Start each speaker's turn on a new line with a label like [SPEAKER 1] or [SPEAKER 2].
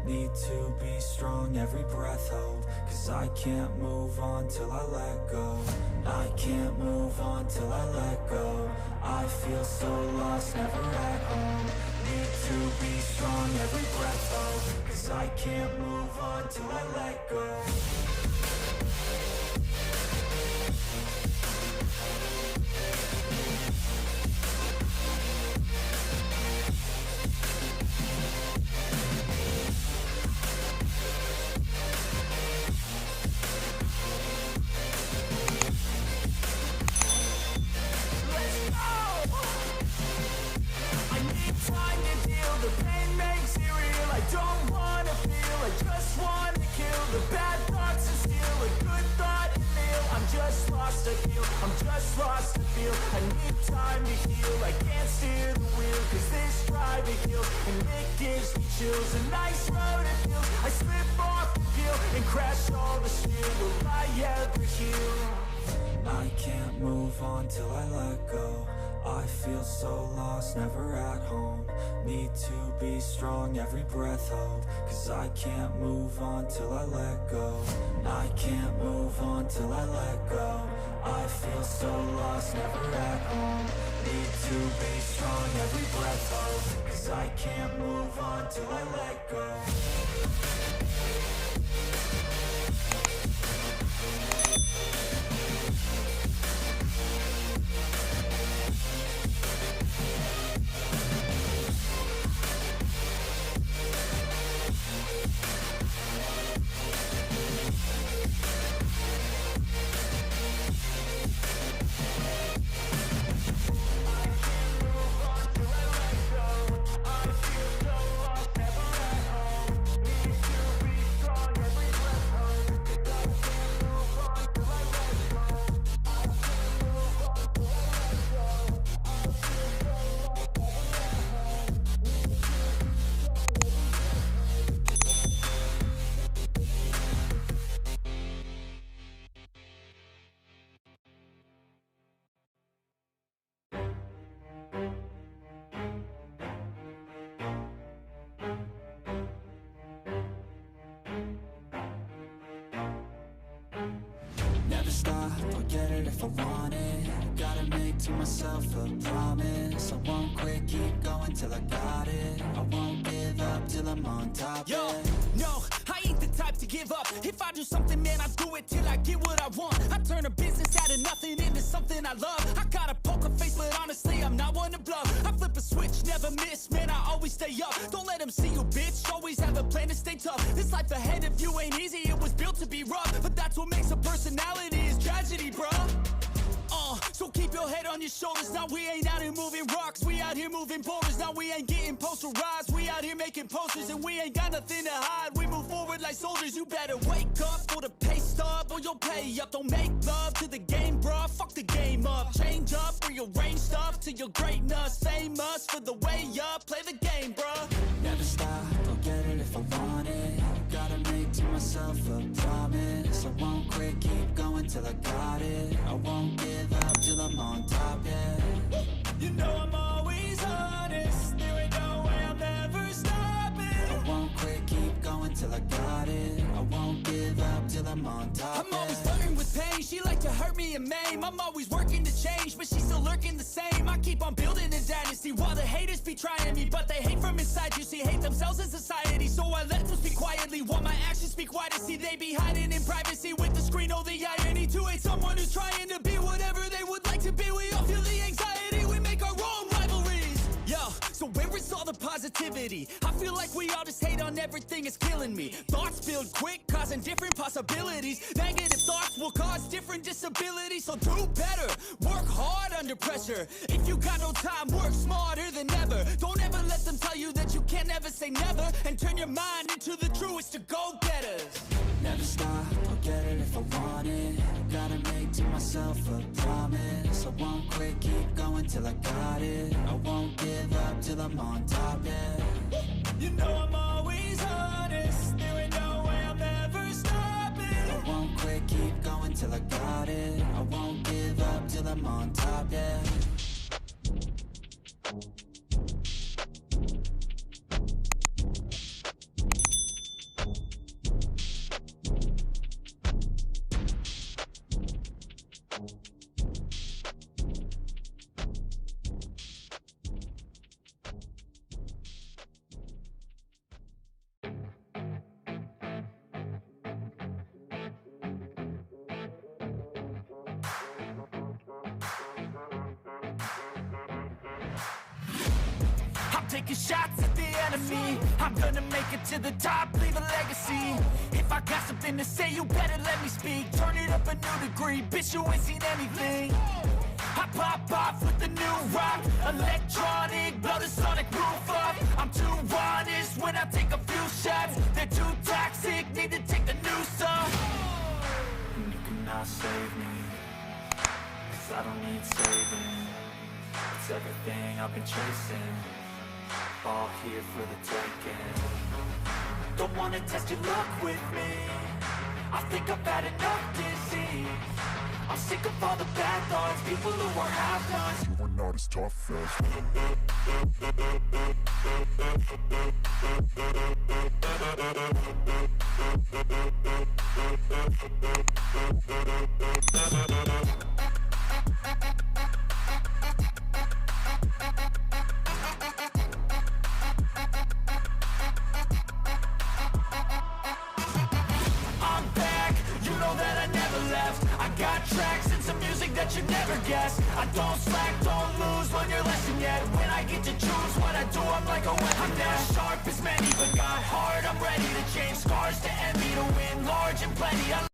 [SPEAKER 1] Need to be strong, every breath hold. Cause I can't move on till I let go. I can't move on till I let go. I feel so lost, never at home. Need to be strong, every breath hold. Cause I can't move on till I let go.
[SPEAKER 2] A nice road it feels. I slip off the peel and crash all the steel. Will I ever heal?
[SPEAKER 1] I can't move on till I let go. I feel so lost, never at home. Need to be strong, every breath hold. Cause I can't move on till I let go. I can't move on till I let go. I feel so lost, never at home. Need to be strong, every breath hold. Cause I can't move on till I let go. Never stop, I'll get it if I want it. Gotta make to myself a promise. I won't quit, keep going till I got it. I won't give up till I'm on top.
[SPEAKER 2] Yo, no, I ain't the type to give up. If I do something, man, I do it till I get what I want. I turn a business out of nothing into something I love. I got a poker face, but honestly, I'm not one to bluff. I flip a switch, never miss, man, I always stay up. Don't let them see you, bitch, always have a plan to stay tough. This life ahead of you ain't easy, it was built to be rough. But that's what makes a personality, is tragedy, bruh. So keep your head on your shoulders. Now we ain't out here moving rocks, we out here moving boulders. Now we ain't getting posterized, we out here making posters. And we ain't got nothing to hide, we move forward like soldiers. You better wake up for the pay stub, or you'll pay up. Don't make love to the game, bruh, fuck the game up. Change up, rearrange stuff to your greatness. Famous for the way up, play the game, bruh.
[SPEAKER 1] Never stop, I'll get it if I want it. Gotta make to myself a promise. I won't quit, keep going till I got it. I won't give up till I'm on top, yeah.
[SPEAKER 2] You know I'm always honest, there ain't no way I'm ever stopping.
[SPEAKER 1] I won't quit, keep going till I got it. I won't give up till I'm on top,
[SPEAKER 2] I'm always flirting with pain, she like to hurt me and maim. I'm always working to change, but she's still lurking the same. I keep on building a dynasty while the haters be trying me. But they hate from inside, you see, hate themselves in society. So I let them speak quietly while my actions speak wider. See, they be hiding in privacy with the screen. Oh, the irony to hate someone who's trying to be whatever they would like to be. We all feel the anxiety, we make our own rivalries. Yo, so where is all the positivity? I feel like we all just hate on everything, it's killing me. Thoughts build quick, causing different possibilities. Negative thoughts will cause different disabilities. So do better, work hard under pressure. If you got no time, work smarter than ever. Don't ever let them tell you that you can't ever say never. And turn your mind into the truest of go-getters.
[SPEAKER 1] Never stop, I'll get it if I want it. Gotta make to myself a promise. I won't quit, keep going till I got it. I won't give up till I'm on top, yeah.
[SPEAKER 2] You know I'm always honest, there ain't no way I'm ever stopping.
[SPEAKER 1] I won't quit, keep going till I got it. I won't give up till I'm on top, yeah.
[SPEAKER 2] taking shots at the enemy. I'm gonna make it to the top, leave a legacy. If I got something to say, you better let me speak. Turn it up a new degree, bitch, you ain't seen anything. I pop off with the new rock, electronic, blow the sonic roof up. I'm too honest when I take a few shots. They're too toxic, need to take the noose off.
[SPEAKER 1] And you cannot save me, 'cause I don't need saving. It's everything I've been chasing, all here for the taking. Don't wanna test your luck with me, I think I've had enough disease. I'm sick of all the bad thoughts, people who are half-nots. You are not as tough as
[SPEAKER 2] I'm back, you know that I never left. I got tracks and some music that you never guessed. I don't slack, don't lose, learn your lesson yet. When I get to choose what I do, I'm like a weapon. I'm not sharp as many, but got heart. I'm ready to change scars to envy, to win large and plenty.